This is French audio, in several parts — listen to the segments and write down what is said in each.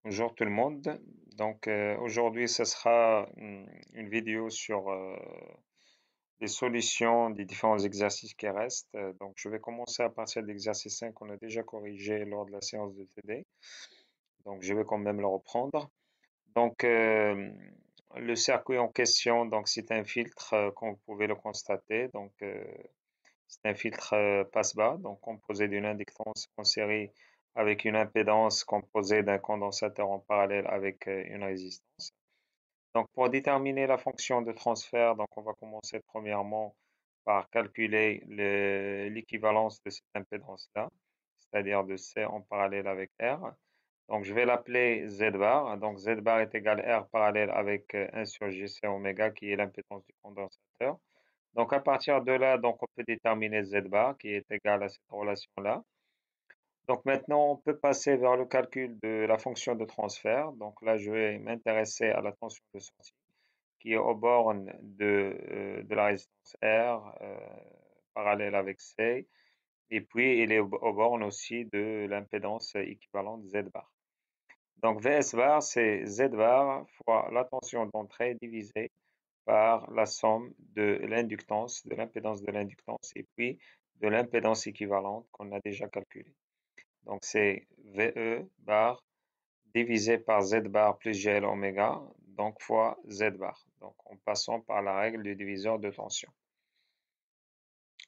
Bonjour tout le monde. Donc aujourd'hui, ce sera une vidéo sur les solutions des différents exercices qui restent. Donc je vais commencer à partir de l'exercice 5 qu'on a déjà corrigé lors de la séance de TD. Donc je vais quand même le reprendre. Donc le circuit en question, donc c'est un filtre, comme vous pouvez le constater. Donc c'est un filtre passe-bas, donc composé d'une inductance en série avec une impédance composée d'un condensateur en parallèle avec une résistance. Donc pour déterminer la fonction de transfert, donc on va commencer premièrement par calculer l'équivalence de cette impédance-là, c'est-à-dire de C en parallèle avec R. Donc je vais l'appeler Z bar. Donc Z bar est égal à R parallèle avec 1 sur GC oméga qui est l'impédance du condensateur. Donc à partir de là, donc on peut déterminer Z bar qui est égal à cette relation-là. Donc maintenant, on peut passer vers le calcul de la fonction de transfert. Donc là, je vais m'intéresser à la tension de sortie qui est aux bornes de la résistance R parallèle avec C. Et puis, il est aux bornes aussi de l'impédance équivalente Z bar. Donc VS bar, c'est Z bar fois la tension d'entrée divisée par la somme de l'inductance, de l'impédance de l'inductance et puis de l'impédance équivalente qu'on a déjà calculée. Donc c'est VE bar divisé par Z bar plus GL oméga, donc fois Z bar. Donc en passant par la règle du diviseur de tension.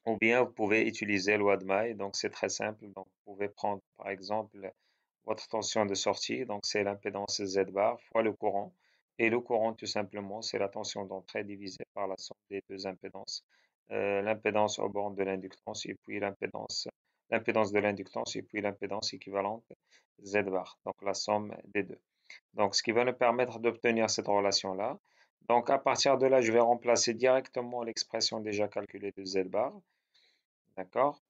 Ou bien vous pouvez utiliser loi de Maille, donc c'est très simple. Donc vous pouvez prendre par exemple votre tension de sortie, donc c'est l'impédance Z bar fois le courant. Et le courant tout simplement c'est la tension d'entrée divisée par la somme des deux impédances. L'impédance aux bornes de l'inductance et puis l'impédance de l'inductance et puis l'impédance équivalente Z bar, donc la somme des deux. Donc ce qui va nous permettre d'obtenir cette relation-là. Donc à partir de là, je vais remplacer directement l'expression déjà calculée de Z bar. D'accord?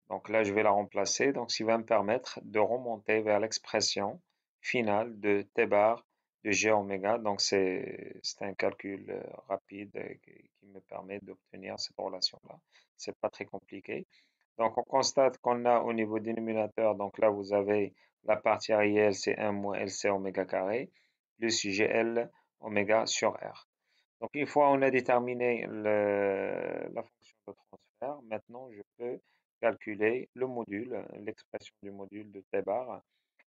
Donc là, je vais la remplacer. Donc, ce qui va me permettre de remonter vers l'expression finale de T bar de G oméga. Donc, c'est un calcul rapide qui me permet d'obtenir cette relation-là. C'est pas très compliqué. Donc, on constate qu'on a au niveau dénominateur, donc là, vous avez la partie réelle, c'est 1 moins LC oméga carré, plus GL oméga sur R. Donc, une fois on a déterminé la fonction de transfert, maintenant je peux calculer le module, l'expression du module de T bar.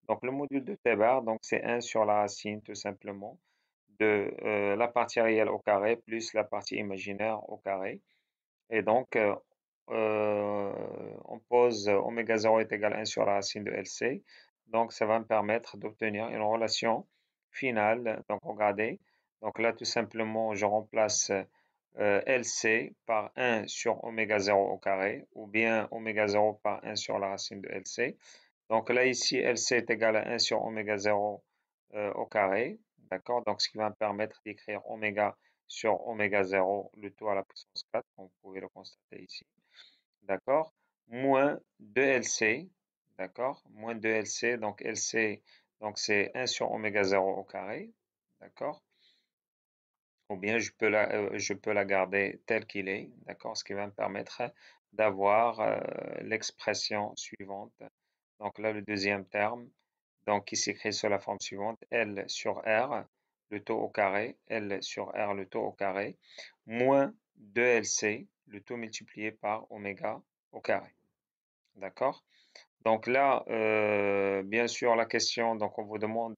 Donc, le module de T bar, donc c'est 1 sur la racine tout simplement de la partie réelle au carré plus la partie imaginaire au carré. Et donc, on pose oméga 0 est égal à 1 sur la racine de LC. Donc, ça va me permettre d'obtenir une relation finale. Donc, regardez. Donc là, tout simplement, je remplace LC par 1 sur oméga 0 au carré ou bien oméga 0 par 1 sur la racine de LC. Donc là, ici, LC est égal à 1 sur oméga 0 au carré. D'accord? Donc, ce qui va me permettre d'écrire oméga sur oméga 0, le tout à la puissance 4, comme vous pouvez le constater ici. D'accord? Moins 2LC. D'accord? Moins 2LC. Donc, LC, donc c'est 1 sur oméga 0 au carré. D'accord? Ou bien je peux la garder telle qu'il est. D'accord? Ce qui va me permettre d'avoir l'expression suivante. Donc là, le deuxième terme, donc qui s'écrit sous la forme suivante, L sur R, le taux au carré, L sur R, le taux au carré, moins 2LC, le taux multiplié par oméga au carré. D'accord? Donc là, bien sûr, la question, donc on vous demande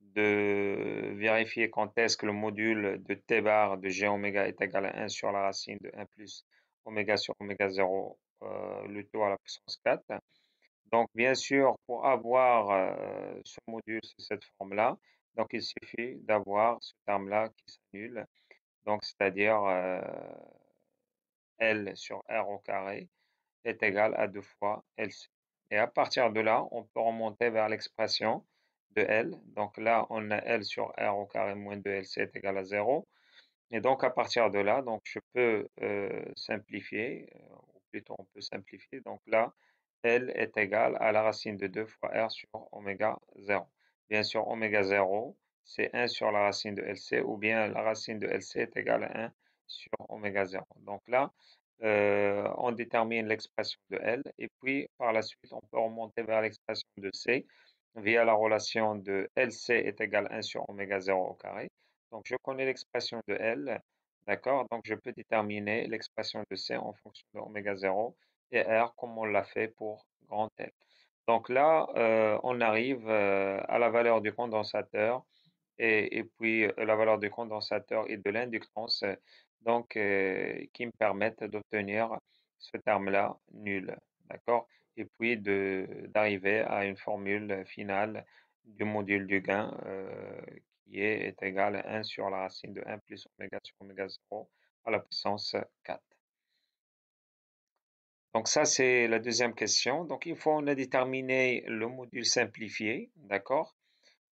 de vérifier quand est-ce que le module de T bar de G oméga est égal à 1 sur la racine de 1 plus oméga sur oméga 0, le taux à la puissance 4. Donc, bien sûr, pour avoir ce module sous cette forme-là, donc il suffit d'avoir ce terme-là qui s'annule, donc c'est-à-dire L sur R au carré est égal à 2 fois LC. Et à partir de là, on peut remonter vers l'expression de L. Donc là, on a L sur R au carré moins 2LC est égal à 0. Et donc, à partir de là, donc je peux simplifier, ou plutôt on peut simplifier. Donc là, L est égal à la racine de 2 fois R sur oméga 0. Bien sûr, oméga 0, c'est 1 sur la racine de LC, ou bien la racine de LC est égale à 1 sur oméga 0. Donc là, on détermine l'expression de L, et puis par la suite, on peut remonter vers l'expression de C. via la relation de LC est égal à 1 sur oméga 0 au carré. Donc, je connais l'expression de L, d'accord? Donc, je peux déterminer l'expression de C en fonction de oméga 0 et R comme on l'a fait pour grand L. Donc là, on arrive à la valeur du condensateur et puis la valeur du condensateur et de l'inductance, donc qui me permettent d'obtenir ce terme-là nul, d'accord? Et puis d'arriver à une formule finale du module du gain qui est égal à 1 sur la racine de 1 plus oméga sur oméga 0 à la puissance 4. Donc ça, c'est la deuxième question. Donc une fois on a déterminé le module simplifié, d'accord?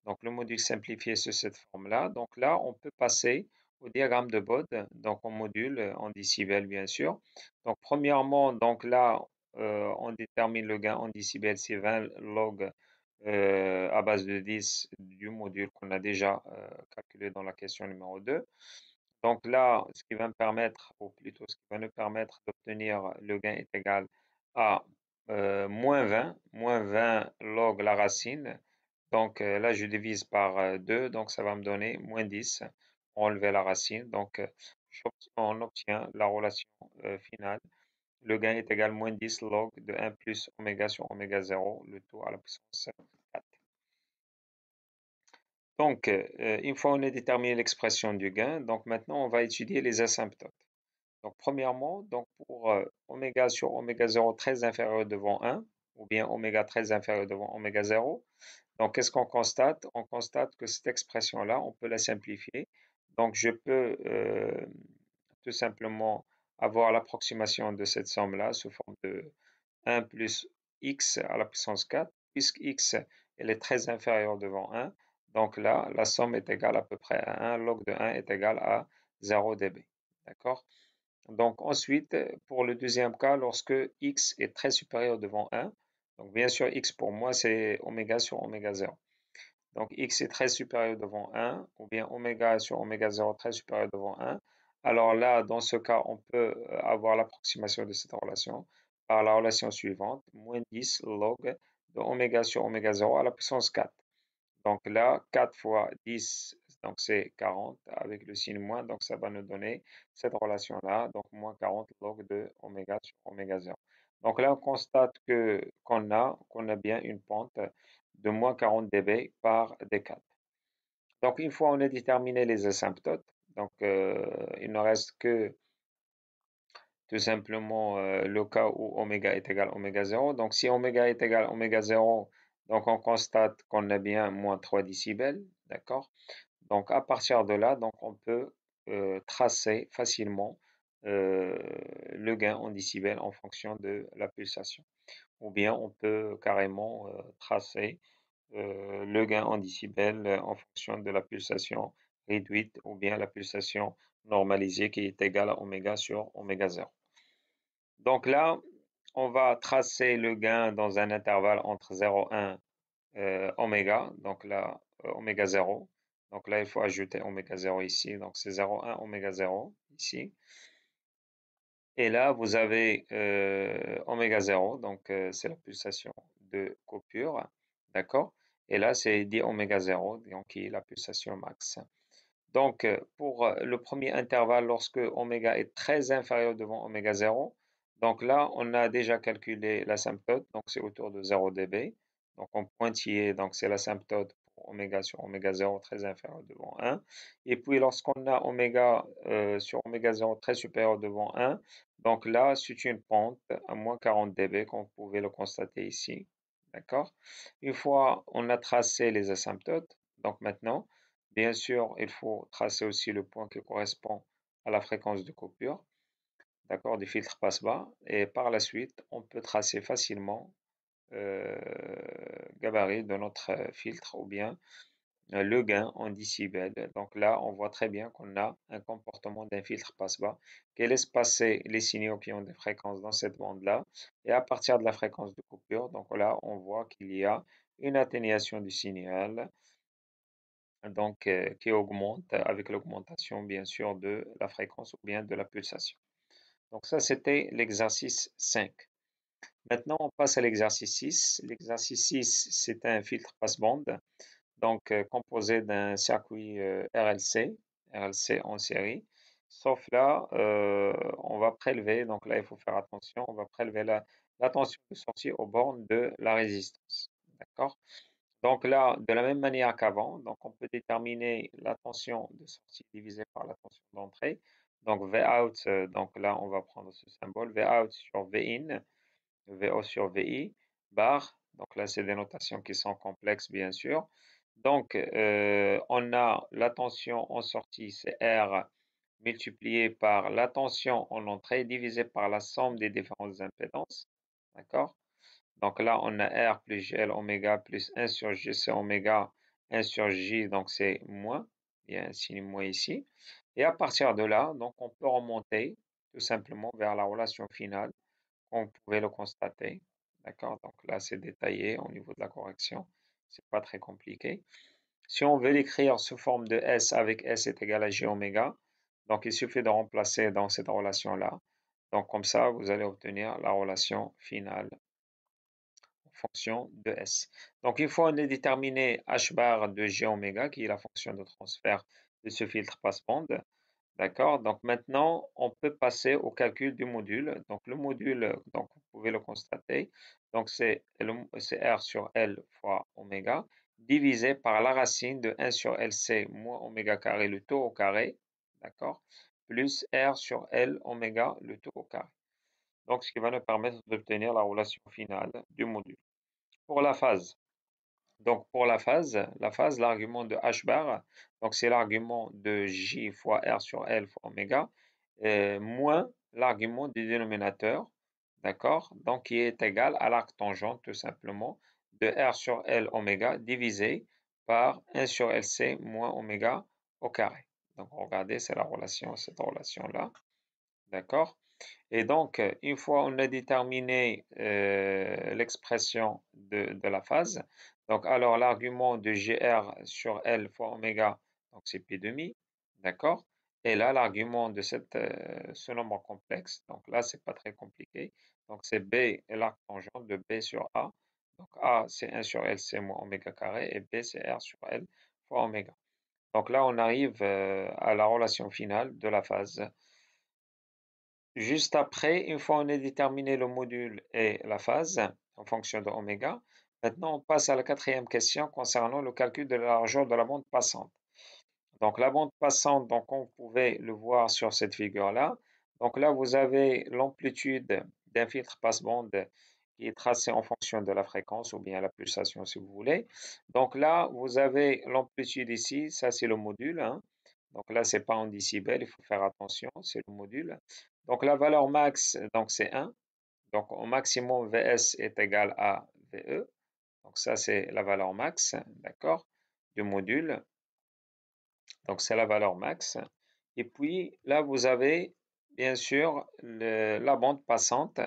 Donc le module simplifié sous cette forme-là. Donc là, on peut passer au diagramme de Bode, donc en module, en décibels bien sûr. Donc premièrement, donc là, on détermine le gain en décibels, c'est 20 log à base de 10 du module qu'on a déjà calculé dans la question numéro 2. Donc là, ce qui va me permettre, ou plutôt ce qui va nous permettre d'obtenir le gain est égal à moins 20 log la racine. Donc là, je divise par 2, donc ça va me donner moins 10 pour enlever la racine. Donc on obtient la relation finale. Le gain est égal à moins 10 log de 1 plus oméga sur oméga 0, le tout à la puissance 4. Donc, une fois on a déterminé l'expression du gain, donc maintenant on va étudier les asymptotes. Donc, premièrement, donc pour oméga sur oméga 0 très inférieur devant 1, ou bien oméga très inférieur devant oméga 0, donc qu'est-ce qu'on constate? On constate que cette expression-là, on peut la simplifier. Donc, je peux tout simplement avoir l'approximation de cette somme-là sous forme de 1 plus x à la puissance 4, puisque x elle est très inférieure devant 1. Donc là, la somme est égale à peu près à 1, log de 1 est égal à 0 dB. D'accord? Donc ensuite, pour le deuxième cas, lorsque x est très supérieur devant 1, donc bien sûr x pour moi c'est oméga sur oméga 0. Donc x est très supérieur devant 1, ou bien oméga sur oméga 0 très supérieur devant 1. Alors là, dans ce cas, on peut avoir l'approximation de cette relation par la relation suivante, moins 10 log de oméga sur oméga 0 à la puissance 4. Donc là, 4 fois 10, donc c'est 40 avec le signe moins, donc ça va nous donner cette relation-là, donc moins 40 log de oméga sur oméga 0. Donc là, on constate qu'on a bien une pente de moins 40 dB par D4. Donc une fois on a déterminé les asymptotes, donc il ne reste que tout simplement le cas où oméga est égal à oméga 0. Donc si oméga est égal à oméga 0, donc on constate qu'on a bien moins 3 décibels, d'accord? Donc à partir de là, donc on peut tracer facilement le gain en décibels en fonction de la pulsation. Ou bien on peut carrément tracer le gain en décibels en fonction de la pulsation réduite ou bien la pulsation normalisée qui est égale à oméga sur oméga 0. Donc là, on va tracer le gain dans un intervalle entre 0 et 1 oméga, donc là, oméga 0. Donc là, il faut ajouter oméga 0 ici, donc c'est 0,1 oméga 0 ici. Et là, vous avez oméga 0, donc c'est la pulsation de coupure, d'accord? Et là, c'est 10 oméga 0, donc qui est la pulsation max. Donc, pour le premier intervalle, lorsque oméga est très inférieur devant oméga 0, donc là, on a déjà calculé l'asymptote, donc c'est autour de 0 dB. Donc, en pointillé, donc c'est l'asymptote pour oméga sur oméga 0 très inférieur devant 1. Et puis, lorsqu'on a oméga sur oméga 0 très supérieur devant 1, donc là, c'est une pente à moins 40 dB, comme vous pouvez le constater ici. D'accord? Une fois on a tracé les asymptotes, donc maintenant, bien sûr, il faut tracer aussi le point qui correspond à la fréquence de coupure, d'accord, du filtre passe-bas. Et par la suite, on peut tracer facilement gabarit de notre filtre ou bien le gain en décibels. Donc là, on voit très bien qu'on a un comportement d'un filtre passe-bas qui laisse passer les signaux qui ont des fréquences dans cette bande-là. Et à partir de la fréquence de coupure, donc là, on voit qu'il y a une atténuation du signal donc qui augmente avec l'augmentation bien sûr de la fréquence ou bien de la pulsation. Donc ça, c'était l'exercice 5. Maintenant, on passe à l'exercice 6. L'exercice 6, c'est un filtre passe-bande, donc composé d'un circuit RLC en série. Sauf là, on va prélever, donc là, il faut faire attention, on va prélever la tension de sortie aux bornes de la résistance. D'accord? Donc là, de la même manière qu'avant, donc on peut déterminer la tension de sortie divisée par la tension d'entrée. Donc Vout, donc là, on va prendre ce symbole, Vout sur Vin, VO sur VI, bar, donc là, c'est des notations qui sont complexes, bien sûr. Donc, on a la tension en sortie, c'est R multiplié par la tension en entrée divisé par la somme des différentes impédances. D'accord? Donc là, on a R plus GL oméga plus 1 sur GC oméga, 1 sur J, donc c'est moins. Il y a un signe moins ici. Et à partir de là, donc on peut remonter tout simplement vers la relation finale, comme vous pouvez le constater. D'accord? Donc là, c'est détaillé au niveau de la correction. C'est pas très compliqué. Si on veut l'écrire sous forme de S avec S est égal à J oméga, donc il suffit de remplacer dans cette relation-là. Donc comme ça, vous allez obtenir la relation finale en fonction de S. Donc une fois on a déterminé H bar de J oméga, qui est la fonction de transfert de ce filtre passe-bande, d'accord? Donc maintenant, on peut passer au calcul du module. Donc le module, donc vous pouvez le constater, donc c'est R sur L fois oméga, divisé par la racine de 1 sur LC moins oméga carré, le taux au carré, d'accord? Plus R sur L oméga, le taux au carré. Donc ce qui va nous permettre d'obtenir la relation finale du module. Pour la phase, l'argument de H bar, donc c'est l'argument de J fois R sur L fois oméga, moins l'argument du dénominateur, d'accord? Donc qui est égal à l'arc tangent tout simplement de R sur L oméga divisé par 1 sur LC moins oméga au carré. Donc regardez, c'est la relation, cette relation-là, d'accord? Et donc, une fois on a déterminé l'expression de la phase, donc alors l'argument de GR sur L fois oméga, donc c'est P demi, d'accord? Et là, l'argument de ce nombre complexe, donc là, c'est pas très compliqué. Donc c'est B et l'arc tangent de B sur A. Donc A, c'est 1 sur L, c'est moins oméga carré, et B, c'est R sur L fois oméga. Donc là, on arrive à la relation finale de la phase. Juste après, une fois on a déterminé le module et la phase en fonction de oméga, maintenant on passe à la quatrième question concernant le calcul de la largeur de la bande passante. Donc la bande passante, donc on pouvait le voir sur cette figure-là. Donc là, vous avez l'amplitude d'un filtre passe-bande qui est tracé en fonction de la fréquence ou bien la pulsation si vous voulez. Donc là, vous avez l'amplitude ici, ça c'est le module, hein. Donc là, c'est pas en décibels, il faut faire attention, c'est le module. Donc la valeur max, donc c'est 1. Donc au maximum, Vs est égal à Ve. Donc ça, c'est la valeur max, d'accord, du module. Donc c'est la valeur max. Et puis là, vous avez bien sûr la bande passante,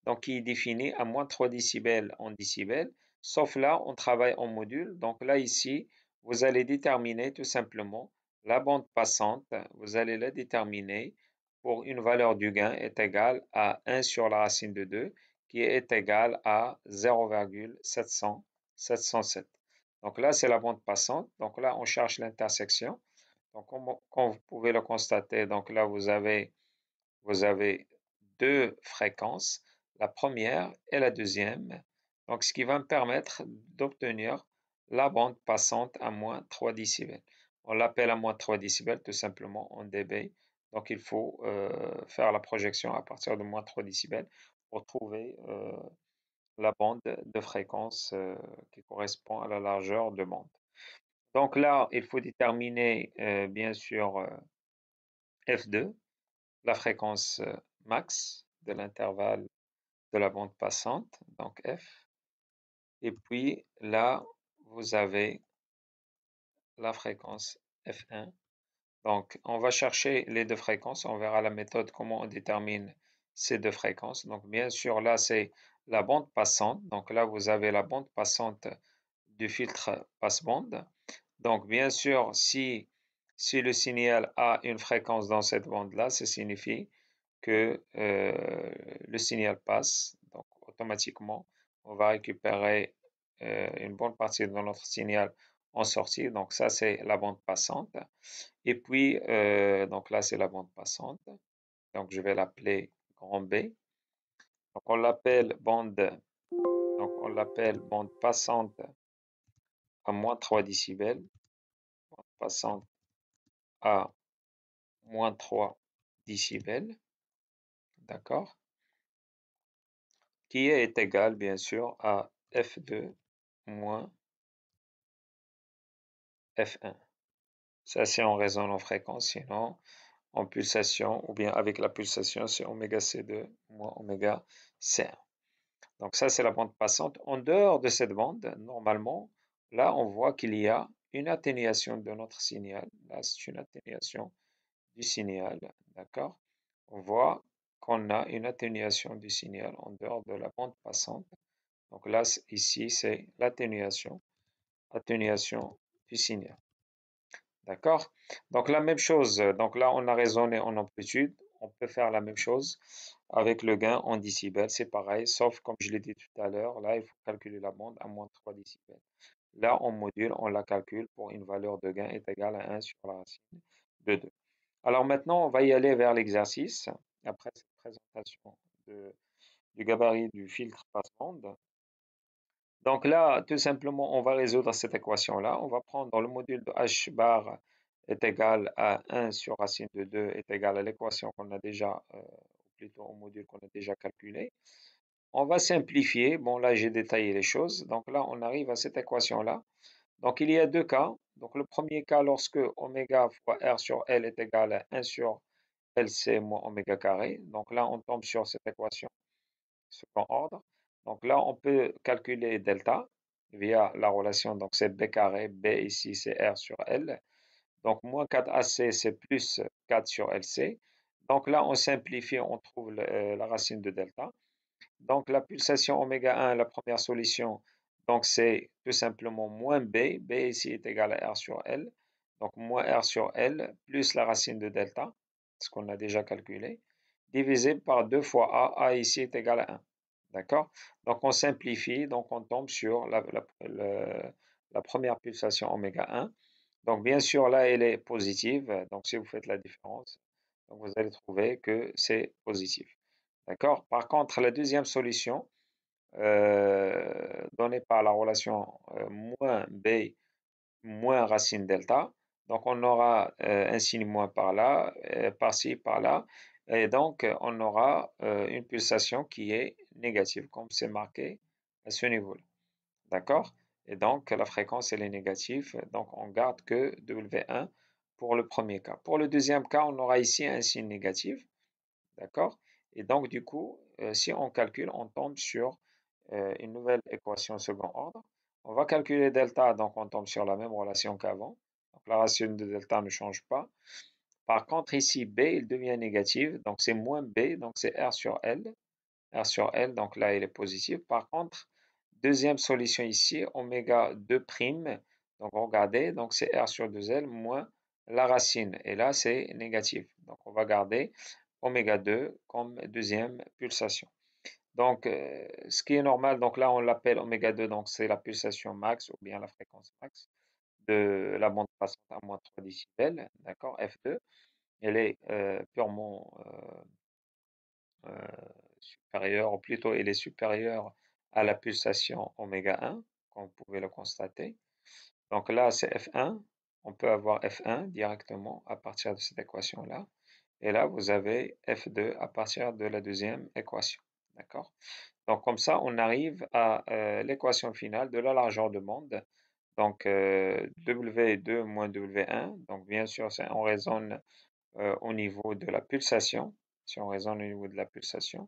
donc qui est définie à moins 3 décibels en décibels. Sauf là, on travaille en module. Donc là, ici, vous allez déterminer tout simplement la bande passante. Vous allez la déterminer pour une valeur du gain est égale à 1 sur la racine de 2, qui est égale à 0,707. Donc là, c'est la bande passante. Donc là, on cherche l'intersection. Donc, comme vous pouvez le constater, donc là, vous avez deux fréquences, la première et la deuxième. Donc, ce qui va me permettre d'obtenir la bande passante à moins 3 décibels. On l'appelle à moins 3 décibels tout simplement en dB. Donc, il faut faire la projection à partir de moins 3 décibels pour trouver la bande de fréquence qui correspond à la largeur de bande. Donc là, il faut déterminer bien sûr F2, la fréquence max de l'intervalle de la bande passante, donc F. Et puis là, vous avez la fréquence F1. Donc, on va chercher les deux fréquences. On verra la méthode, comment on détermine ces deux fréquences. Donc, bien sûr, là, c'est la bande passante. Donc là, vous avez la bande passante du filtre passe-bande. Donc, bien sûr, si le signal a une fréquence dans cette bande-là, ça signifie que le signal passe. Donc, automatiquement, on va récupérer une bonne partie de notre signal en sortie. Donc ça, c'est la bande passante. Et puis, donc là, c'est la bande passante. Donc je vais l'appeler grand B. Donc on l'appelle bande passante à moins 3 décibels, bande passante à moins 3 décibels, d'accord, qui est égal bien sûr à F2 moins F1. Ça c'est en résonance en fréquence, sinon en pulsation ou bien avec la pulsation c'est oméga C2 moins oméga C1. Donc ça c'est la bande passante. En dehors de cette bande, normalement, là on voit qu'il y a une atténuation de notre signal. Là c'est une atténuation du signal, d'accord? On voit qu'on a une atténuation du signal en dehors de la bande passante. Donc là, ici, c'est l'atténuation, atténuation du signal, d'accord? Donc la même chose, donc là, on a raisonné en amplitude, on peut faire la même chose avec le gain en décibels, c'est pareil, sauf comme je l'ai dit tout à l'heure, là, il faut calculer la bande à moins 3 décibels. Là, en module, on la calcule pour une valeur de gain est égale à 1 sur la racine de 2. Alors maintenant, on va y aller vers l'exercice, après cette présentation du gabarit du filtre passe-bande. Donc là, tout simplement, on va résoudre cette équation-là. On va prendre le module de h bar est égal à 1 sur racine de 2 est égal à l'équation qu'on a déjà, ou plutôt au module qu'on a déjà calculé. On va simplifier. Bon, là, j'ai détaillé les choses. Donc là, on arrive à cette équation-là. Donc il y a deux cas. Donc le premier cas, lorsque oméga fois R sur L est égal à 1 sur LC moins oméga carré. Donc là, on tombe sur cette équation second ordre. Donc là, on peut calculer delta via la relation. Donc c'est B carré. B ici, c'est R sur L. Donc moins 4AC, c'est plus 4 sur LC. Donc là, on simplifie, on trouve la racine de delta. Donc la pulsation oméga 1, la première solution, donc c'est tout simplement moins B. B ici est égal à R sur L. Donc moins R sur L plus la racine de delta, ce qu'on a déjà calculé, divisé par 2 fois A. A ici est égal à 1. D'accord? Donc on simplifie, donc on tombe sur la première pulsation oméga 1. Donc bien sûr là elle est positive, donc si vous faites la différence, donc vous allez trouver que c'est positif. D'accord? Par contre, la deuxième solution, donnée par la relation moins b moins racine delta, donc on aura un signe moins par là, par-ci, par-là, et donc on aura une pulsation qui est négative, comme c'est marqué à ce niveau-là. D'accord? Et donc la fréquence elle est négative, donc on garde que W1 pour le premier cas. Pour le deuxième cas, on aura ici un signe négatif. D'accord? Et donc, du coup, si on calcule, on tombe sur une nouvelle équation second ordre. On va calculer delta, donc on tombe sur la même relation qu'avant. Donc, la racine de delta ne change pas. Par contre, ici, B, il devient négatif. Donc, c'est moins B, donc c'est R sur L. R sur L, donc là, il est positif. Par contre, deuxième solution ici, oméga 2 prime. Donc, regardez, donc c'est R sur 2L moins la racine. Et là, c'est négatif. Donc, on va garder oméga 2 comme deuxième pulsation. Donc, ce qui est normal, donc là, on l'appelle oméga 2, donc c'est la pulsation max ou bien la fréquence max de la bande passante à moins 3 décibels, d'accord, F2. Elle est purement supérieure, ou plutôt elle est supérieure à la pulsation oméga 1, comme vous pouvez le constater. Donc là, c'est F1. On peut avoir F1 directement à partir de cette équation-là. Et là, vous avez F2 à partir de la deuxième équation. D'accord? Donc, comme ça, on arrive à l'équation finale de la largeur de bande. Donc, W2 moins W1. Donc, bien sûr, on raisonne au niveau de la pulsation. Si on raisonne au niveau de la pulsation.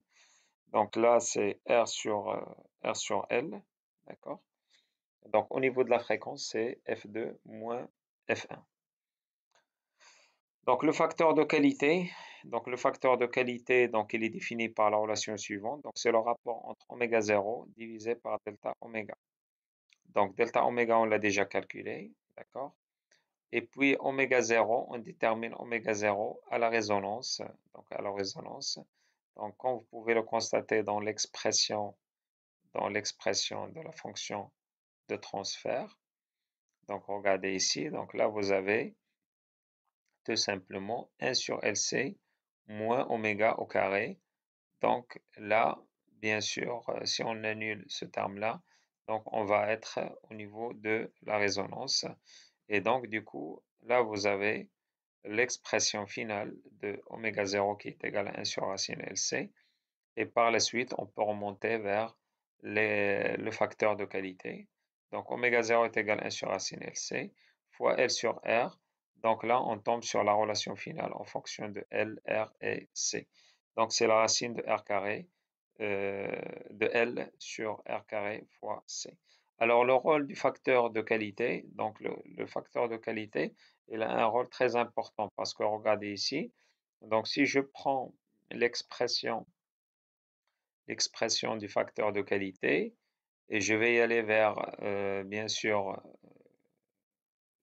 Donc là, c'est R sur L. D'accord? Donc, au niveau de la fréquence, c'est F2 moins F1. Donc, le facteur de qualité, donc il est défini par la relation suivante. Donc, c'est le rapport entre oméga 0 divisé par delta oméga. Donc, delta oméga, on l'a déjà calculé, d'accord? Et puis, oméga 0, on détermine oméga 0 à la résonance. Donc, à la résonance. Donc, comme vous pouvez le constater dans l'expression dans l'expression de la fonction de transfert. Donc, regardez ici. Donc là, vous avez tout simplement 1 sur LC moins oméga au carré. Donc là, bien sûr, si on annule ce terme-là, donc on va être au niveau de la résonance. Et donc, du coup, là, vous avez l'expression finale de oméga 0 qui est égale à 1 sur racine LC. Et par la suite, on peut remonter vers le facteur de qualité. Donc, oméga 0 est égal à 1 sur racine LC fois L sur R. Donc là, on tombe sur la relation finale en fonction de L, R et C. Donc, c'est la racine de R carré de L sur R carré fois C. Alors, le rôle du facteur de qualité, donc le facteur de qualité, il a un rôle très important parce que regardez ici. Donc, si je prends l'expression du facteur de qualité et je vais y aller vers, bien sûr,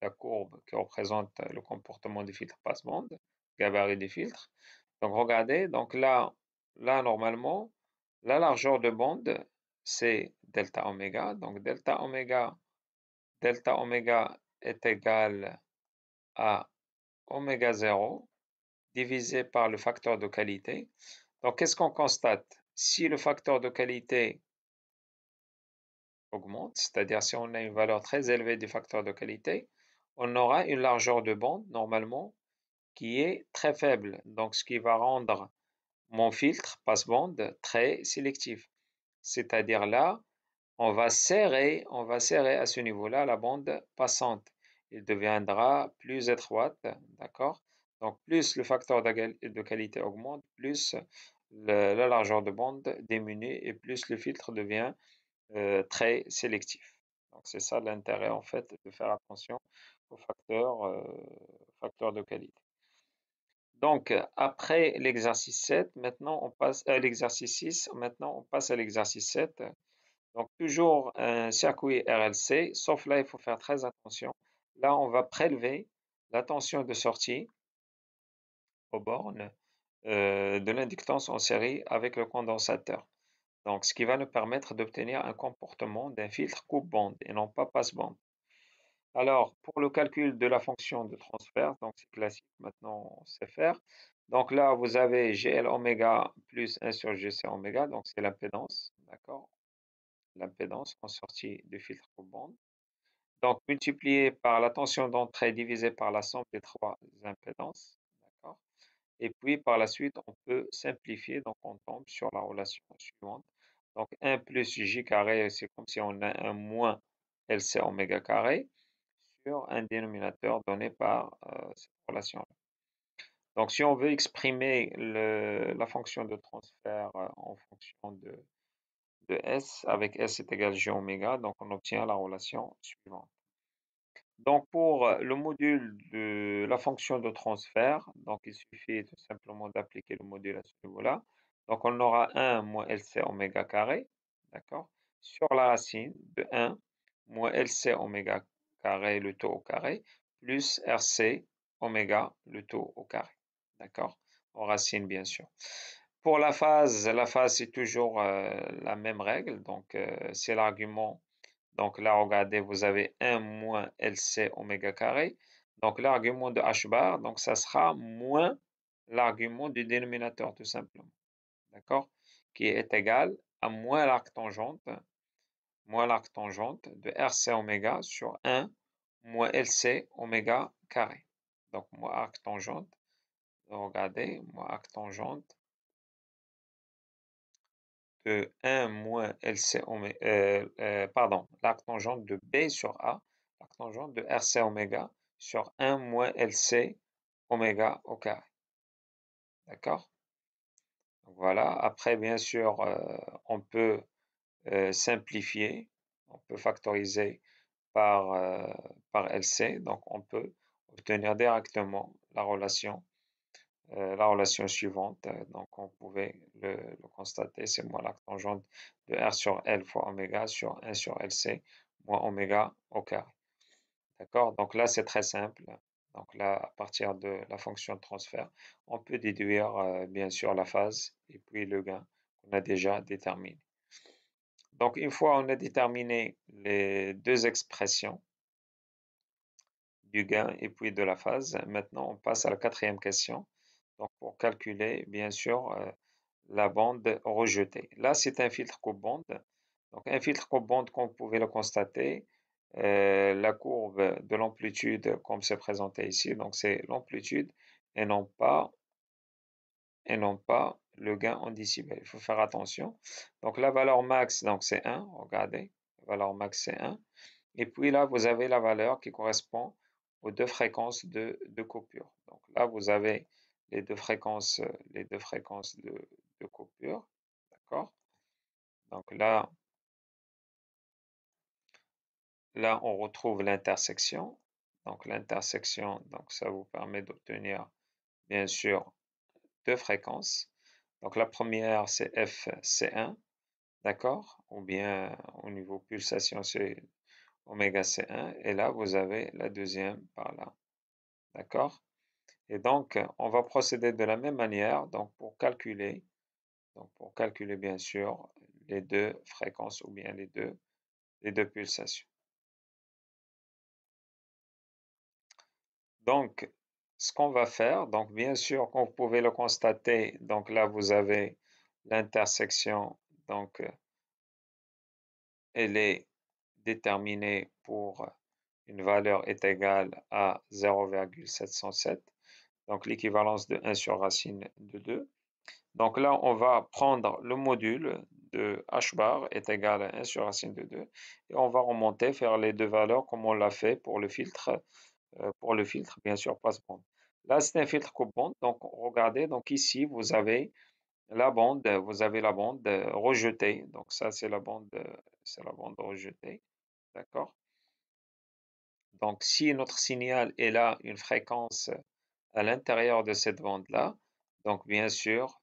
la courbe qui représente le comportement du filtre passe-bande, gabarit du filtre. Donc regardez, donc là normalement, la largeur de bande, c'est delta oméga. Donc delta oméga est égal à oméga 0 divisé par le facteur de qualité. Donc qu'est-ce qu'on constate? Si le facteur de qualité augmente, c'est-à-dire si on a une valeur très élevée du facteur de qualité, on aura une largeur de bande normalement qui est très faible. Donc ce qui va rendre mon filtre passe-bande très sélectif. C'est-à-dire là, on va serrer à ce niveau-là la bande passante. Il deviendra plus étroite, d'accord? Donc plus le facteur de qualité augmente, plus la largeur de bande diminue et plus le filtre devient très sélectif. Donc c'est ça l'intérêt en fait de faire attention aux facteurs de qualité. Donc après l'exercice 7, maintenant on passe à l'exercice 6, maintenant on passe à l'exercice 7. Donc toujours un circuit RLC, sauf là il faut faire très attention. Là on va prélever la tension de sortie aux bornes de l'inductance en série avec le condensateur. Donc, ce qui va nous permettre d'obtenir un comportement d'un filtre coupe-bande et non pas passe-bande. Alors, pour le calcul de la fonction de transfert, donc c'est classique, maintenant on sait faire. Donc là, vous avez GL oméga plus 1 sur GC oméga, donc c'est l'impédance, d'accord? L'impédance en sortie du filtre coupe-bande. Donc, multiplié par la tension d'entrée divisé par la somme des trois impédances, d'accord? Et puis par la suite, on peut simplifier, donc on tombe sur la relation suivante. Donc 1 plus J carré, c'est comme si on a un moins LC oméga carré sur un dénominateur donné par cette relation-là. Donc si on veut exprimer la fonction de transfert en fonction de S, avec S est égal à J oméga, donc on obtient la relation suivante. Donc pour le module de la fonction de transfert, donc il suffit tout simplement d'appliquer le module à ce niveau-là. Donc on aura 1 moins LC oméga carré, d'accord, sur la racine de 1 moins LC oméga carré, le taux au carré, plus RC oméga, le taux au carré, d'accord, en racine bien sûr. Pour la phase c'est toujours la même règle, donc c'est l'argument. Donc là, regardez, vous avez 1 moins LC oméga carré. Donc l'argument de H bar, donc ça sera moins l'argument du dénominateur, tout simplement. D'accord? Qui est égal à moins l'arc tangente de RC oméga sur 1 moins LC oméga carré. Donc moins arc tangente, regardez, moins arc tangente de 1 moins LC oméga, pardon, l'arc tangente de B sur A, l'arc tangente de RC oméga sur 1 moins LC oméga au carré. D'accord? Donc voilà. Après, bien sûr, on peut simplifier, on peut factoriser par LC, donc on peut obtenir directement la relation suivante. Donc, on pouvait le constater, c'est moins l'arc tangente de R sur L fois oméga sur 1 sur LC moins oméga au carré. D'accord? Donc là, c'est très simple. Donc là, à partir de la fonction de transfert, on peut déduire bien sûr la phase et puis le gain qu'on a déjà déterminé. Donc, une fois on a déterminé les deux expressions du gain et puis de la phase, maintenant on passe à la quatrième question. Donc, pour calculer, bien sûr, la bande rejetée. Là, c'est un filtre coupe-bande. Donc, un filtre coupe-bande, comme vous pouvez le constater, la courbe de l'amplitude, comme c'est présenté ici, donc c'est l'amplitude et non pas le gain en décibels. Il faut faire attention. Donc, la valeur max, donc c'est 1, regardez, la valeur max c'est 1. Et puis là, vous avez la valeur qui correspond aux deux fréquences de coupure. Donc là, vous avez les deux fréquences de coupure. D'accord? Donc là, on retrouve l'intersection. Donc l'intersection, donc ça vous permet d'obtenir, bien sûr, deux fréquences. Donc la première, c'est FC1, d'accord? Ou bien au niveau pulsation, c'est oméga C1. Et là, vous avez la deuxième par là. D'accord? Et donc, on va procéder de la même manière, donc pour calculer bien sûr les deux fréquences ou bien les deux pulsations. Donc, ce qu'on va faire, donc bien sûr, comme vous pouvez le constater, donc là vous avez l'intersection, donc elle est déterminée pour une valeur est égale à 0,707, donc l'équivalence de 1 sur racine de 2. Donc là, on va prendre le module de h bar est égal à 1 sur racine de 2 et on va remonter, faire les deux valeurs comme on l'a fait pour le filtre, bien sûr, passe-bande. Là, c'est un filtre coupe-bande. Donc, regardez, donc ici, vous avez la bande rejetée. Donc, ça, c'est la bande rejetée. D'accord? Donc, si notre signal est là, une fréquence à l'intérieur de cette bande-là, donc bien sûr,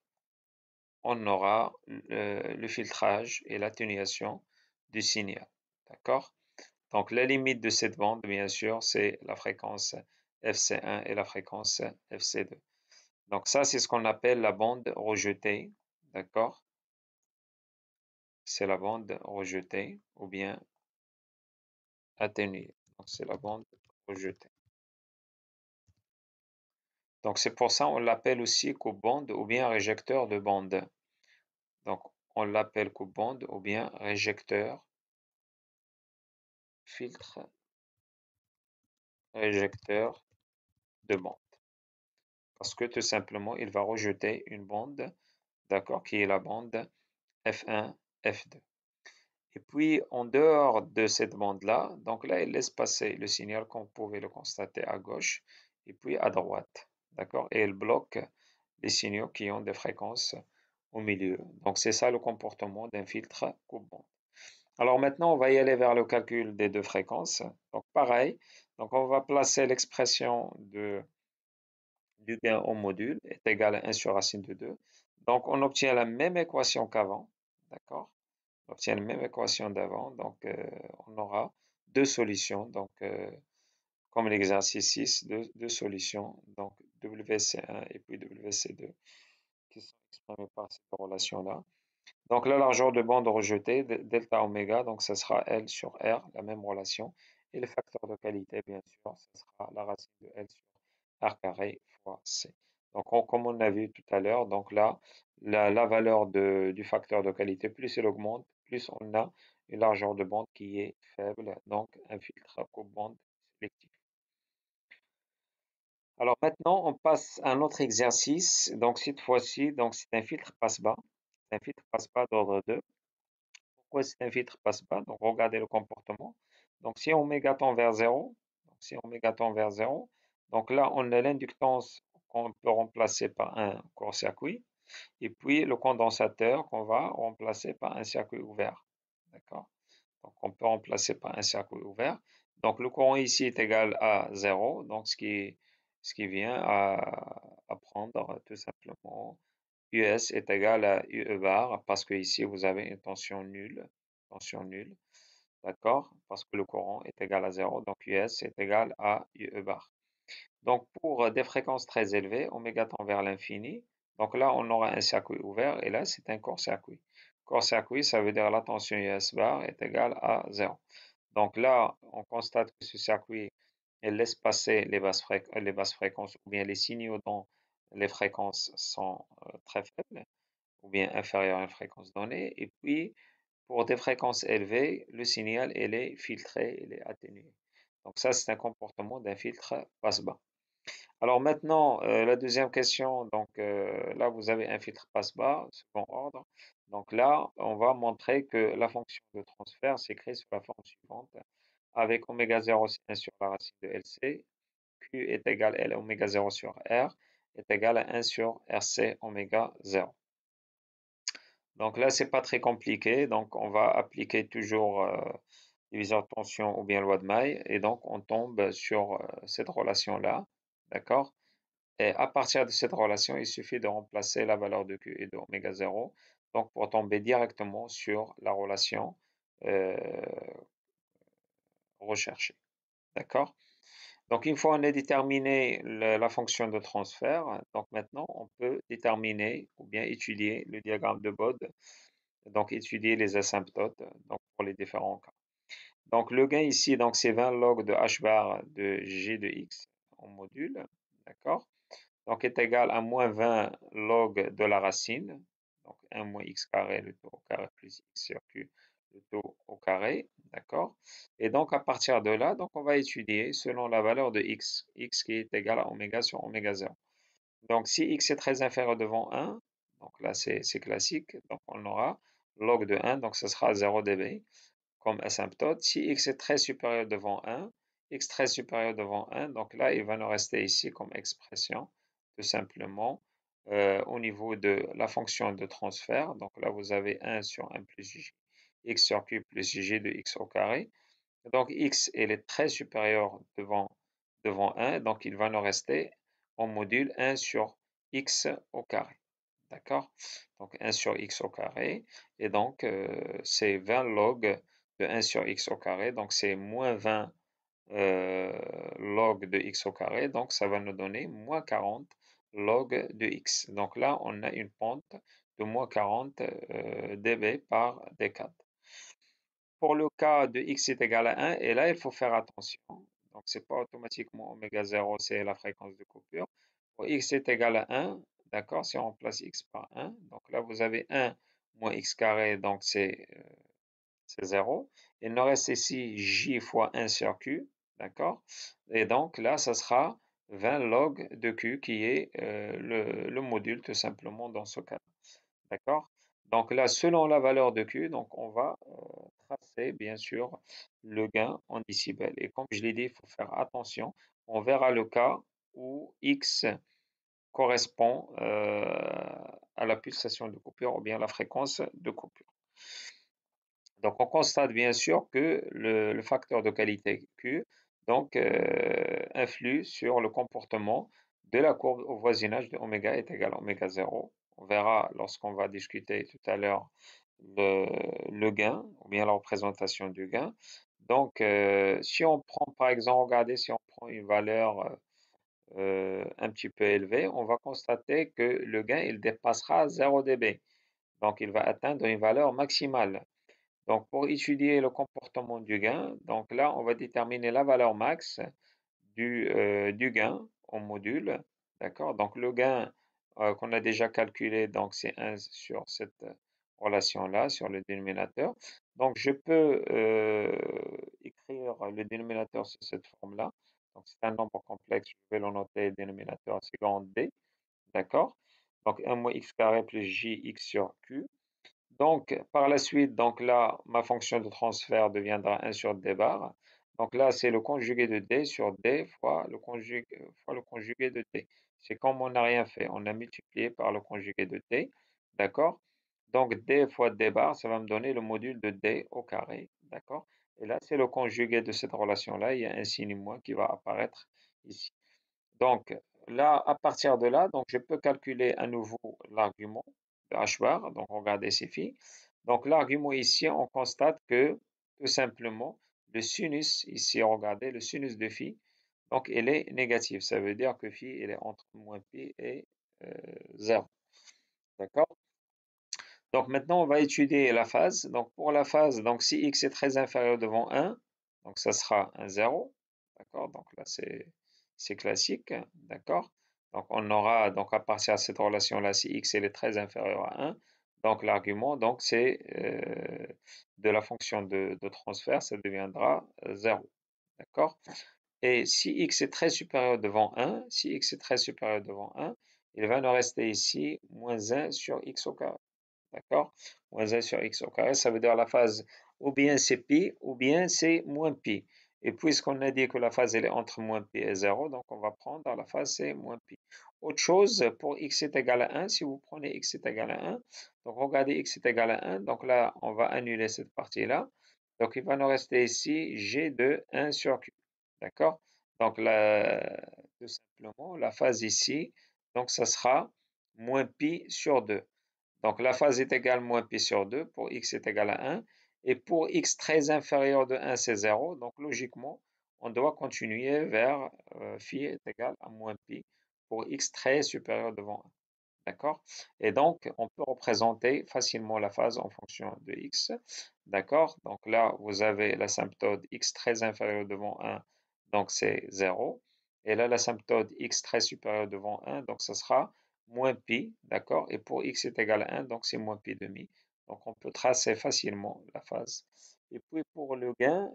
on aura le filtrage et l'atténuation du signal. D'accord? Donc, la limite de cette bande, bien sûr, c'est la fréquence FC1 et la fréquence FC2. Donc, ça, c'est ce qu'on appelle la bande rejetée. D'accord? C'est la bande rejetée ou bien atténuée. Donc, c'est la bande rejetée. Donc, c'est pour ça on l'appelle aussi coupe-bande ou bien réjecteur de bande. Donc, on l'appelle coupe-bande ou bien réjecteur, filtre, réjecteur de bande. Parce que tout simplement, il va rejeter une bande, d'accord, qui est la bande F1, F2. Et puis, en dehors de cette bande-là, donc là, il laisse passer le signal, comme vous pouvez le constater à gauche, et puis à droite, d'accord, et il bloque les signaux qui ont des fréquences au milieu. Donc, c'est ça le comportement d'un filtre coupe-bande. Alors maintenant, on va y aller vers le calcul des deux fréquences. Donc, pareil, donc on va placer l'expression du gain au module est égal à 1 sur racine de 2. Donc, on obtient la même équation qu'avant, d'accord? On obtient la même équation d'avant, donc on aura deux solutions, donc comme l'exercice 6, deux solutions, donc WC1 et puis WC2, qui sont exprimées par cette relation-là. Donc la largeur de bande rejetée, delta oméga, donc ce sera L sur R, la même relation. Et le facteur de qualité, bien sûr, ce sera la racine de L sur R carré fois C. Donc comme on a vu tout à l'heure, donc là, la valeur du facteur de qualité, plus elle augmente, plus on a une largeur de bande qui est faible, donc un filtre coupe-bande sélectif. Alors maintenant, on passe à un autre exercice. Donc cette fois-ci, donc c'est un filtre passe-bas. C'est un filtre passe-bas d'ordre 2. Pourquoi c'est un filtre passe-bas? Donc, regardez le comportement. Donc, si oméga tend vers 0, si oméga tend vers 0, donc là, on a l'inductance qu'on peut remplacer par un court-circuit, et puis le condensateur qu'on va remplacer par un circuit ouvert. D'accord? Donc, on peut remplacer par un circuit ouvert. Donc, le courant ici est égal à 0, donc ce qui vient à prendre tout simplement US est égal à UE bar parce que ici vous avez une tension nulle, d'accord? Parce que le courant est égal à 0, donc US est égal à UE bar. Donc pour des fréquences très élevées, oméga tend vers l'infini, donc là on aura un circuit ouvert et là c'est un court-circuit. court-circuit, ça veut dire la tension US bar est égale à 0. Donc là, on constate que ce circuit il laisse passer les basses fréquences ou bien les signaux dont les fréquences sont très faibles ou bien inférieures à une fréquence donnée. Et puis, pour des fréquences élevées, le signal il est filtré, il est atténué. Donc ça, c'est un comportement d'un filtre passe-bas. Alors maintenant, la deuxième question, donc là, vous avez un filtre passe-bas, second ordre. Donc là, on va montrer que la fonction de transfert s'écrit sous la forme suivante. Avec oméga 0, c'est 1 sur la racine de LC, Q est égal à L oméga 0 sur R est égal à 1 sur RC oméga 0. Donc là, c'est pas très compliqué. Donc on va appliquer toujours diviseur de tension ou bien loi de Maille. Et donc on tombe sur cette relation-là. D'accord? Et à partir de cette relation, il suffit de remplacer la valeur de Q et de oméga 0. Donc pour tomber directement sur la relation euh, recherchée. D'accord? Donc, une fois on a déterminé la fonction de transfert, donc maintenant on peut déterminer ou bien étudier le diagramme de Bode, donc étudier les asymptotes donc pour les différents cas. Donc, le gain ici, donc c'est 20 log de h bar de g de x en module, d'accord? Donc, est égal à moins 20 log de la racine, donc 1 moins x carré, le taux au carré plus x sur q, le taux au carré, d'accord? Et donc, à partir de là, donc on va étudier selon la valeur de x qui est égal à oméga sur oméga 0. Donc, si x est très inférieur devant 1, donc là c'est classique, donc on aura log de 1, donc ce sera 0 dB comme asymptote. Si x est très supérieur devant 1, x très supérieur devant 1, donc là, il va nous rester ici comme expression, tout simplement, au niveau de la fonction de transfert. Donc là, vous avez 1 sur 1 plus j, x sur q plus j de x au carré. Donc x, il est très supérieur devant 1, donc il va nous rester en module 1 sur x au carré. D'accord? Donc 1 sur x au carré. Et donc, c'est 20 log de 1 sur x au carré. Donc, c'est moins 20 log de x au carré. Donc, ça va nous donner moins 40 log de x. Donc là, on a une pente de moins 40 dB par d4. Pour le cas de x est égal à 1, et là, il faut faire attention. Donc, c'est pas automatiquement oméga 0, c'est la fréquence de coupure. Pour x est égal à 1, d'accord, si on remplace x par 1, donc là, vous avez 1 moins x carré, donc c'est 0. Il nous reste ici j fois 1 sur q, d'accord? Et donc là, ça sera 20 log de q qui est le module tout simplement dans ce cas. D'accord? Donc là, selon la valeur de Q, donc on va tracer bien sûr le gain en décibels. Et comme je l'ai dit, il faut faire attention. On verra le cas où X correspond à la pulsation de coupure ou bien la fréquence de coupure. Donc on constate bien sûr que le facteur de qualité Q donc, influe sur le comportement de la courbe au voisinage de oméga est égal à oméga 0. On verra lorsqu'on va discuter tout à l'heure le gain ou bien la représentation du gain. Donc, si on prend par exemple, regardez, si on prend une valeur un petit peu élevée, on va constater que le gain il dépassera 0 dB. Donc, il va atteindre une valeur maximale. Donc, pour étudier le comportement du gain, donc là, on va déterminer la valeur max du gain en module. D'accord? Donc, le gain qu'on a déjà calculé, donc c'est 1 sur cette relation-là, sur le dénominateur. Donc, je peux écrire le dénominateur sous cette forme-là. Donc, c'est un nombre complexe, je vais le noter, dénominateur, c'est grand D. D'accord? Donc, 1 moins x carré plus jx sur q. Donc, par la suite, donc là, ma fonction de transfert deviendra 1 sur d bar. Donc là, c'est le conjugué de d sur d fois le conjugué de d. C'est comme on n'a rien fait, on a multiplié par le conjugué de d. D'accord? Donc d fois d bar, ça va me donner le module de d au carré. D'accord? Et là, c'est le conjugué de cette relation-là. Il y a un signe moins qui va apparaître ici. Donc là, à partir de là, donc je peux calculer à nouveau l'argument de h bar. Donc regardez ces phi. Donc l'argument ici, on constate que tout simplement le sinus ici, regardez le sinus de phi. Donc il est négatif. Ça veut dire que phi il est entre moins pi et 0. D'accord? Donc maintenant, on va étudier la phase. Donc pour la phase, donc si x est très inférieur devant 1, donc ça sera un 0. D'accord? Donc là, c'est classique. D'accord? Donc on aura, donc à partir de cette relation-là, si x est très inférieur à 1, donc l'argument, donc c'est de la fonction de transfert, ça deviendra 0. D'accord? Et si x est très supérieur devant 1, si x est très supérieur devant 1, il va nous rester ici moins 1 sur x au carré. D'accord? Moins 1 sur x au carré, ça veut dire la phase ou bien c'est pi ou bien c'est moins pi. Et puisqu'on a dit que la phase elle est entre moins pi et 0, donc on va prendre la phase c'est moins pi. Autre chose, pour x est égal à 1, si vous prenez x est égal à 1, donc regardez x est égal à 1, donc là on va annuler cette partie-là. Donc il va nous rester ici g de 1 sur q. D'accord? Donc là, tout simplement, la phase ici, donc ça sera moins pi sur 2. Donc la phase est égale à moins pi sur 2 pour x est égal à 1. Et pour x très inférieur de 1, c'est 0. Donc logiquement, on doit continuer vers phi est égal à moins pi pour x très supérieur devant 1. D'accord? Et donc, on peut représenter facilement la phase en fonction de x. D'accord? Donc là, vous avez l'asymptote x très inférieur devant 1, donc c'est 0. Et là, l'asymptote x très supérieur devant 1, donc ce sera moins pi. D'accord? Et pour x est égal à 1, donc c'est moins pi demi. Donc on peut tracer facilement la phase. Et puis pour le gain,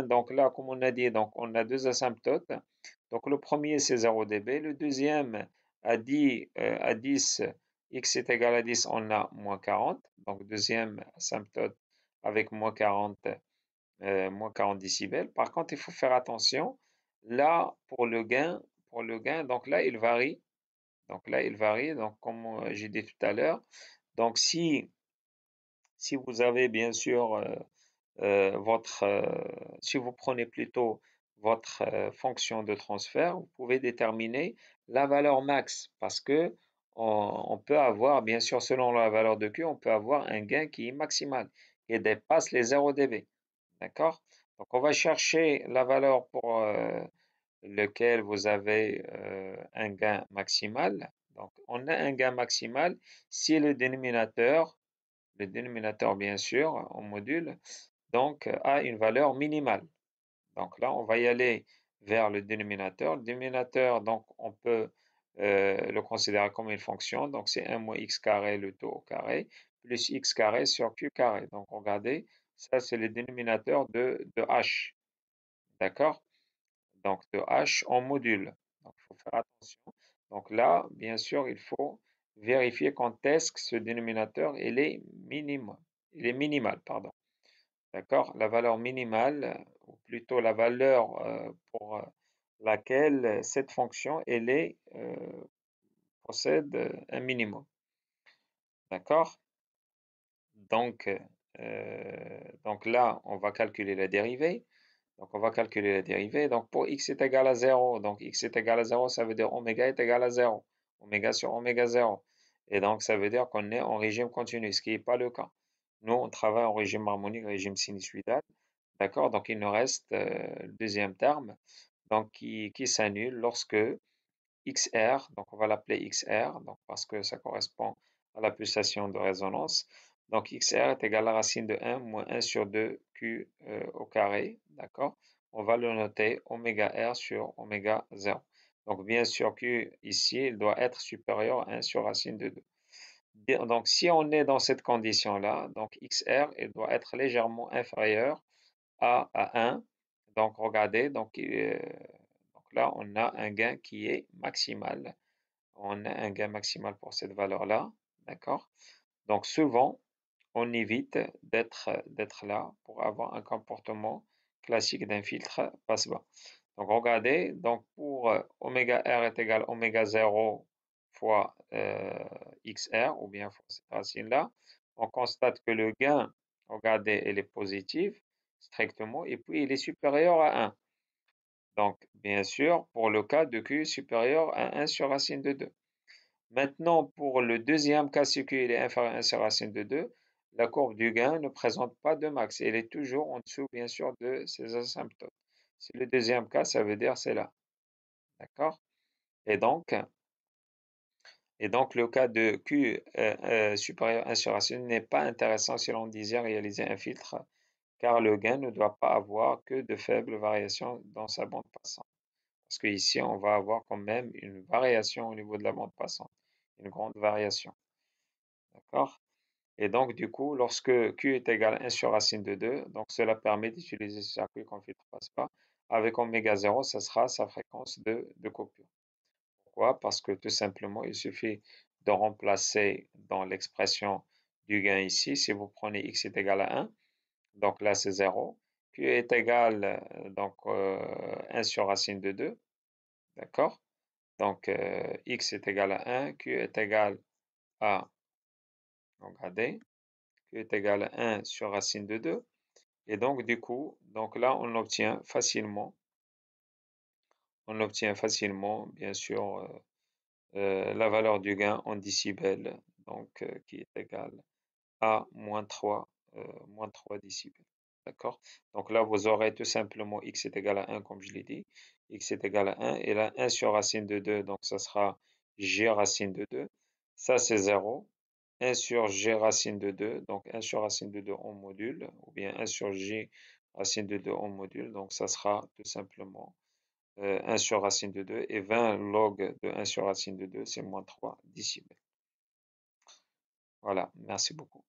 donc là, comme on a dit, donc on a deux asymptotes. Donc le premier, c'est 0 dB. Le deuxième, à 10, x est égal à 10, on a moins 40. Donc deuxième asymptote avec moins 40 décibels. Par contre, il faut faire attention. Là, pour le gain, donc là, il varie. Donc là, il varie. Donc comme j'ai dit tout à l'heure. Donc si vous avez bien sûr si vous prenez plutôt votre fonction de transfert, vous pouvez déterminer la valeur max parce que on peut avoir, bien sûr, selon la valeur de Q, on peut avoir un gain qui est maximal, qui dépasse les 0 dB. D'accord? Donc, on va chercher la valeur pour lequel vous avez un gain maximal. Donc, on a un gain maximal si le dénominateur bien sûr, en module, donc a une valeur minimale. Donc là, on va y aller vers le dénominateur. Le dénominateur, donc on peut le considérer comme une fonction. Donc c'est 1 moins x carré, le taux au carré, plus x carré sur q carré. Donc regardez, ça c'est le dénominateur de h. D'accord? Donc de h en module. Donc il faut faire attention. Donc là, bien sûr, il faut vérifier quand est-ce que ce dénominateur il est minimal, pardon. D'accord? La valeur minimale, ou plutôt la valeur pour laquelle cette fonction possède un minimum. D'accord? Donc, donc là, on va calculer la dérivée. Donc, on va calculer la dérivée. Donc, pour x est égal à 0, donc x est égal à 0, ça veut dire oméga est égal à 0. Oméga sur oméga 0. Et donc, ça veut dire qu'on est en régime continu, ce qui n'est pas le cas. Nous, on travaille en régime harmonique, régime sinusoïdal. D'accord? Donc, il nous reste le deuxième terme donc, qui s'annule lorsque XR, donc on va l'appeler XR, donc, parce que ça correspond à la pulsation de résonance. Donc, XR est égal à la racine de 1 moins 1 sur 2 Q au carré. D'accord? On va le noter oméga R sur oméga 0. Donc, bien sûr, Q ici, il doit être supérieur à 1 sur racine de 2. Donc, si on est dans cette condition-là, donc XR, il doit être légèrement inférieur à 1. Donc, regardez, donc là, on a un gain qui est maximal. On a un gain maximal pour cette valeur-là. D'accord? Donc, souvent, on évite d'être là pour avoir un comportement classique d'un filtre passe-bas. Donc, regardez, donc pour oméga R est égal à oméga 0 fois XR, ou bien fois cette racine-là, on constate que le gain, regardez, il est positif, strictement, et puis il est supérieur à 1. Donc, bien sûr, pour le cas de Q supérieur à 1 sur racine de 2. Maintenant, pour le deuxième cas, si Q est inférieur à 1 sur racine de 2, la courbe du gain ne présente pas de max. Elle est toujours en dessous, bien sûr, de ses asymptotes. C'est le deuxième cas, ça veut dire c'est là. D'accord? Et donc, Et donc, le cas de Q supérieur à 1 sur racine n'est pas intéressant si l'on désire réaliser un filtre, car le gain ne doit pas avoir que de faibles variations dans sa bande passante. Parce qu'ici, on va avoir quand même une variation au niveau de la bande passante, une grande variation. D'accord? Et donc, du coup, lorsque Q est égal à 1 sur racine de 2, donc cela permet d'utiliser ce circuit qu'on filtre passe pas. Avec oméga 0, ça sera sa fréquence de coupure. Pourquoi? Parce que tout simplement, il suffit de remplacer dans l'expression du gain ici, si vous prenez x est égal à 1, donc là c'est 0, Q est égal donc 1 sur racine de 2, d'accord? Donc x est égal à 1, Q est égal à, regardez, Q est égal à 1 sur racine de 2, et donc du coup, donc là on obtient facilement, bien sûr, la valeur du gain en décibels, donc qui est égale à moins 3 décibels. D'accord? Donc là, vous aurez tout simplement x est égal à 1, comme je l'ai dit. X est égal à 1, et là, 1 sur racine de 2, donc ça sera g racine de 2. Ça, c'est 0. 1 sur g racine de 2, donc 1 sur racine de 2 en module, ou bien 1 sur g racine de 2 en module, donc ça sera tout simplement 1 sur racine de 2, et 20 log de 1 sur racine de 2, c'est moins 3 décibels. Voilà, merci beaucoup.